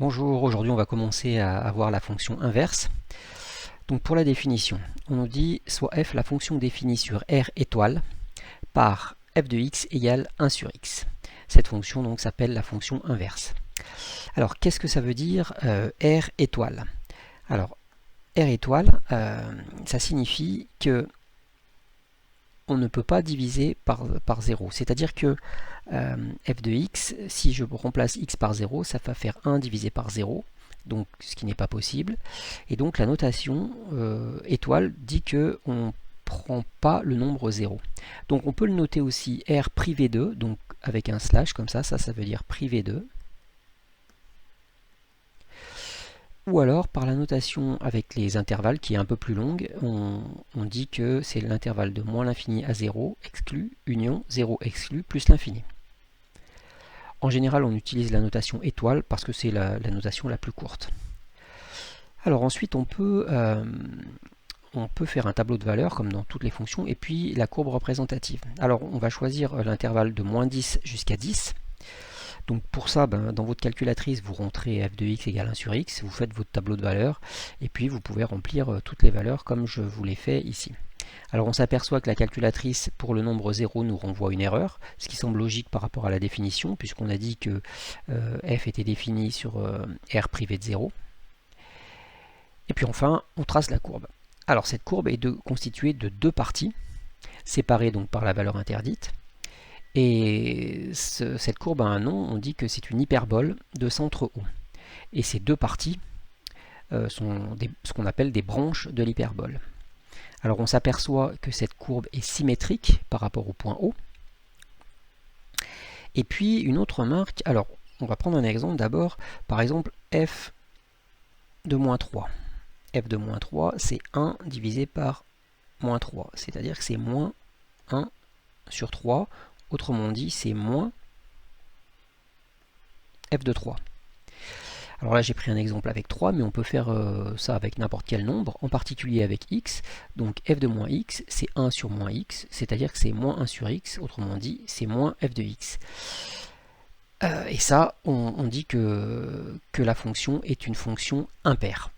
Bonjour, aujourd'hui on va commencer à voir la fonction inverse. Donc pour la définition, on nous dit soit f la fonction définie sur r étoile par f de x égale 1 sur x. Cette fonction donc s'appelle la fonction inverse. Alors qu'est-ce que ça veut dire r étoile? Alors r étoile, ça signifie que on ne peut pas diviser par 0. C'est-à-dire que f de x, si je remplace x par 0, ça va faire 1 divisé par 0, donc ce qui n'est pas possible. Et donc la notation étoile dit qu'on ne prend pas le nombre 0. Donc on peut le noter aussi r privé 2, donc avec un slash comme ça veut dire privé 2. Ou alors par la notation avec les intervalles qui est un peu plus longue, on dit que c'est l'intervalle de moins l'infini à 0 exclu, union 0 exclu plus l'infini. En général on utilise la notation étoile parce que c'est la notation la plus courte. Alors ensuite on peut faire un tableau de valeurs comme dans toutes les fonctions et puis la courbe représentative. Alors on va choisir l'intervalle de moins 10 jusqu'à 10. Donc pour ça, dans votre calculatrice, vous rentrez f de x égale 1 sur x, vous faites votre tableau de valeurs, et puis vous pouvez remplir toutes les valeurs comme je vous l'ai fait ici. Alors on s'aperçoit que la calculatrice pour le nombre 0 nous renvoie une erreur, ce qui semble logique par rapport à la définition, puisqu'on a dit que f était défini sur r privé de 0. Et puis enfin, on trace la courbe. Alors cette courbe est constituée de deux parties, séparées donc par la valeur interdite. Et cette courbe a un nom, on dit que c'est une hyperbole de centre haut. Et ces deux parties sont ce qu'on appelle des branches de l'hyperbole. Alors on s'aperçoit que cette courbe est symétrique par rapport au point haut. Et puis une autre remarque, alors on va prendre un exemple d'abord, par exemple f de moins 3. f de moins 3 c'est 1 divisé par moins 3, c'est-à-dire que c'est moins 1 sur 3. Autrement dit, c'est moins f de 3. Alors là, j'ai pris un exemple avec 3, mais on peut faire ça avec n'importe quel nombre, en particulier avec x. Donc f de moins x, c'est 1 sur moins x, c'est-à-dire que c'est moins 1 sur x, autrement dit, c'est moins f de x. Et ça, on dit que la fonction est une fonction impaire.